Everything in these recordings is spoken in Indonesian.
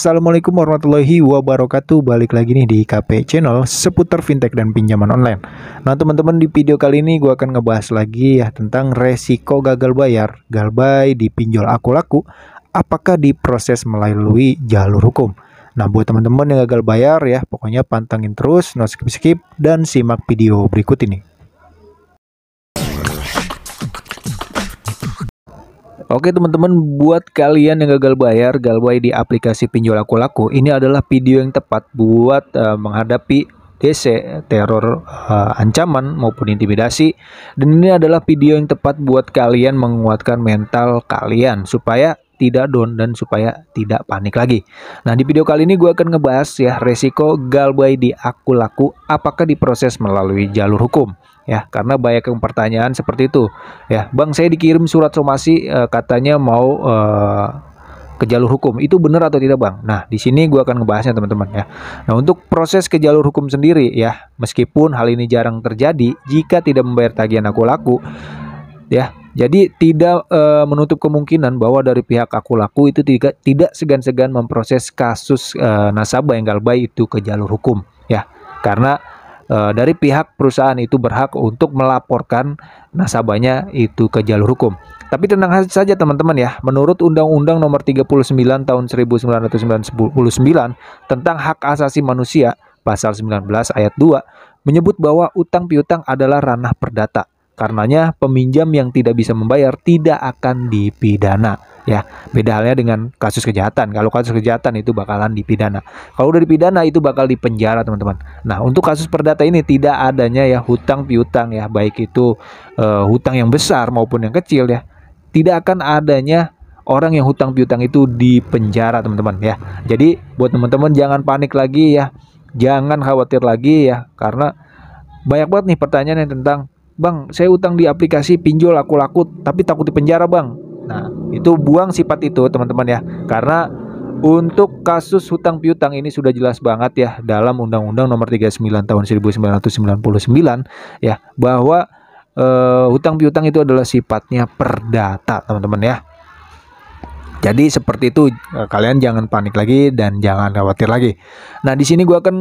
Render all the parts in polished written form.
Assalamualaikum warahmatullahi wabarakatuh. Balik lagi nih di KP Channel seputar fintech dan pinjaman online. Nah teman-teman, di video kali ini gue akan ngebahas lagi ya tentang resiko gagal bayar Galbay di pinjol aku laku. Apakah diproses melalui jalur hukum? Nah buat teman-teman yang gagal bayar ya, pokoknya pantengin terus, no skip dan simak video berikut ini. Oke teman-teman, buat kalian yang gagal bayar Galbay di aplikasi pinjol aku laku, ini adalah video yang tepat buat menghadapi DC, teror, ancaman maupun intimidasi. Dan ini adalah video yang tepat buat kalian menguatkan mental kalian supaya tidak down dan supaya tidak panik lagi. Nah di video kali ini gue akan ngebahas ya resiko Galbay di aku laku, apakah diproses melalui jalur hukum. Ya, karena banyak yang pertanyaan seperti itu. Ya, Bang, saya dikirim surat somasi katanya mau ke jalur hukum. Itu benar atau tidak, Bang? Nah, di sini gue akan ngebahasnya, teman-teman ya. Nah, untuk proses ke jalur hukum sendiri ya, meskipun hal ini jarang terjadi jika tidak membayar tagihan aku laku, ya. Jadi tidak menutup kemungkinan bahwa dari pihak aku laku itu tidak segan-segan memproses kasus nasabah yang Galbay itu ke jalur hukum, ya. Karena dari pihak perusahaan itu berhak untuk melaporkan nasabahnya itu ke jalur hukum. Tapi tenang saja teman-teman ya, menurut Undang-Undang Nomor 39 Tahun 1999 tentang Hak Asasi Manusia, Pasal 19 Ayat 2, menyebut bahwa utang piutang adalah ranah perdata. Karenanya peminjam yang tidak bisa membayar tidak akan dipidana. Ya, beda halnya dengan kasus kejahatan. Kalau kasus kejahatan itu bakalan dipidana. Kalau udah dipidana itu bakal dipenjara, teman-teman. Nah, untuk kasus perdata ini tidak adanya ya hutang piutang ya, baik itu hutang yang besar maupun yang kecil ya. Tidak akan adanya orang yang hutang piutang itu dipenjara, teman-teman ya. Jadi buat teman-teman jangan panik lagi ya. Jangan khawatir lagi ya, karena banyak banget nih pertanyaan yang tentang, Bang, saya utang di aplikasi pinjol aku laku tapi takut dipenjara, Bang. Nah, itu buang sifat itu teman-teman ya. Karena untuk kasus hutang piutang ini sudah jelas banget ya dalam Undang-Undang Nomor 39 Tahun 1999 ya, bahwa hutang piutang itu adalah sifatnya perdata, teman-teman ya. Jadi seperti itu, kalian jangan panik lagi dan jangan khawatir lagi. Nah, di sini gua akan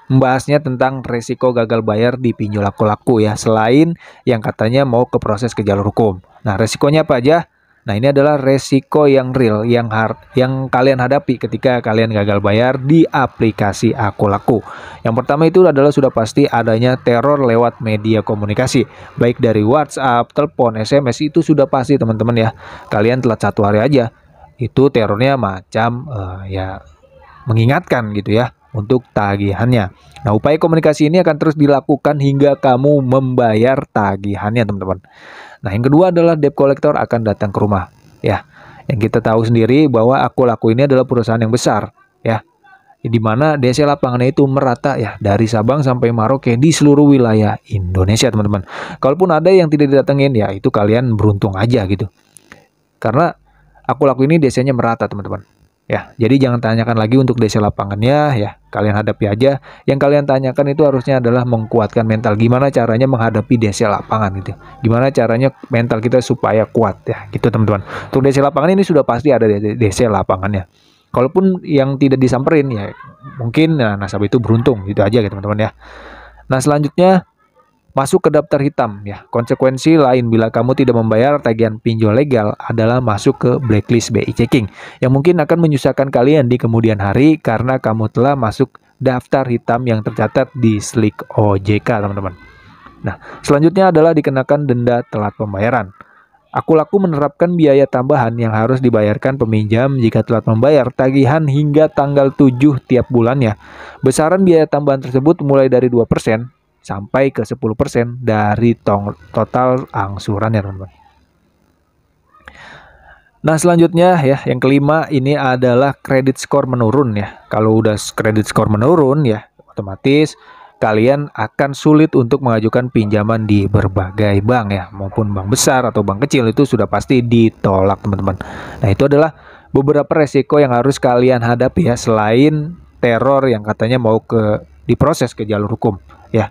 membahasnya tentang resiko gagal bayar di pinjol aku laku ya, selain yang katanya mau ke proses ke jalur hukum. Nah, resikonya apa aja? Nah, ini adalah resiko yang real yang kalian hadapi ketika kalian gagal bayar di aplikasi aku laku. Yang pertama itu adalah sudah pasti adanya teror lewat media komunikasi, baik dari WhatsApp, telepon, SMS, itu sudah pasti teman-teman ya. Kalian telat 1 hari aja itu terornya macam ya mengingatkan gitu ya untuk tagihannya. Nah, upaya komunikasi ini akan terus dilakukan hingga kamu membayar tagihannya, teman-teman. Nah, yang kedua adalah debt collector akan datang ke rumah. Ya, yang kita tahu sendiri bahwa aku laku ini adalah perusahaan yang besar, ya, di mana DC lapangannya itu merata ya dari Sabang sampai Merauke di seluruh wilayah Indonesia, teman-teman. Kalaupun ada yang tidak didatengin, ya itu kalian beruntung aja gitu. Karena aku laku ini DC-nya merata, teman-teman. Ya, jadi jangan tanyakan lagi untuk DC lapangannya ya, kalian hadapi aja. Yang kalian tanyakan itu harusnya adalah mengkuatkan mental. Gimana caranya menghadapi DC lapangan gitu. Gimana caranya mental kita supaya kuat ya, gitu teman-teman. Untuk DC lapangan ini sudah pasti ada DC lapangannya. Kalaupun yang tidak disamperin ya, mungkin nasabah itu beruntung, gitu aja gitu teman-teman ya. Nah, selanjutnya masuk ke daftar hitam ya. Konsekuensi lain bila kamu tidak membayar tagihan pinjol legal adalah masuk ke blacklist BI checking yang mungkin akan menyusahkan kalian di kemudian hari karena kamu telah masuk daftar hitam yang tercatat di SLIK OJK, teman-teman. Nah, selanjutnya adalah dikenakan denda telat pembayaran. Aku laku menerapkan biaya tambahan yang harus dibayarkan peminjam jika telat membayar tagihan hingga tanggal 7 tiap bulannya. Besaran biaya tambahan tersebut mulai dari 2% sampai ke 10% dari total angsuran ya, teman-teman. Nah, selanjutnya ya, yang kelima ini adalah kredit skor menurun ya. Kalau udah kredit skor menurun ya, otomatis kalian akan sulit untuk mengajukan pinjaman di berbagai bank ya, maupun bank besar atau bank kecil, itu sudah pasti ditolak, teman-teman. Nah, itu adalah beberapa resiko yang harus kalian hadapi ya, selain teror yang katanya mau diproses ke jalur hukum ya.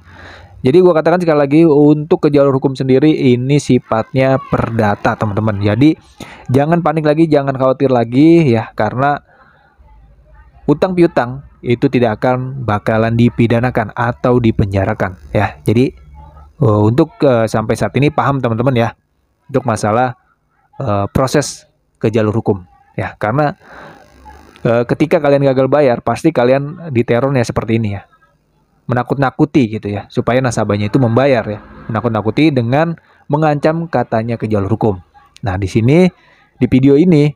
Jadi gue katakan sekali lagi, untuk ke jalur hukum sendiri ini sifatnya perdata, teman-teman. Jadi jangan panik lagi, jangan khawatir lagi ya, karena utang piutang itu tidak akan bakalan dipidanakan atau dipenjarakan ya. Jadi untuk sampai saat ini paham teman-teman ya untuk masalah proses ke jalur hukum ya, karena ketika kalian gagal bayar pasti kalian diterornya seperti ini ya, menakut-nakuti gitu ya supaya nasabahnya itu membayar ya, menakut-nakuti dengan mengancam katanya ke jalur hukum. Nah di sini di video ini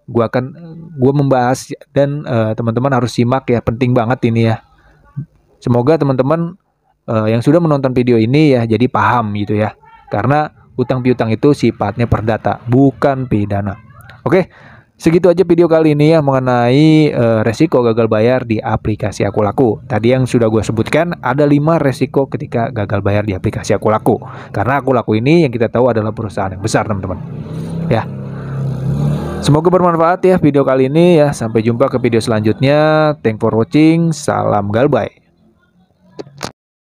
gua membahas dan teman-teman harus simak ya, penting banget ini ya. Semoga teman-teman yang sudah menonton video ini ya jadi paham gitu ya, karena utang piutang itu sifatnya perdata bukan pidana. Oke, segitu aja video kali ini ya mengenai resiko gagal bayar di aplikasi Akulaku. Tadi yang sudah gue sebutkan ada 5 resiko ketika gagal bayar di aplikasi Akulaku. Karena Akulaku ini yang kita tahu adalah perusahaan yang besar teman-teman. Ya. Semoga bermanfaat ya video kali ini ya. Sampai jumpa ke video selanjutnya. Thanks for watching. Salam galbay.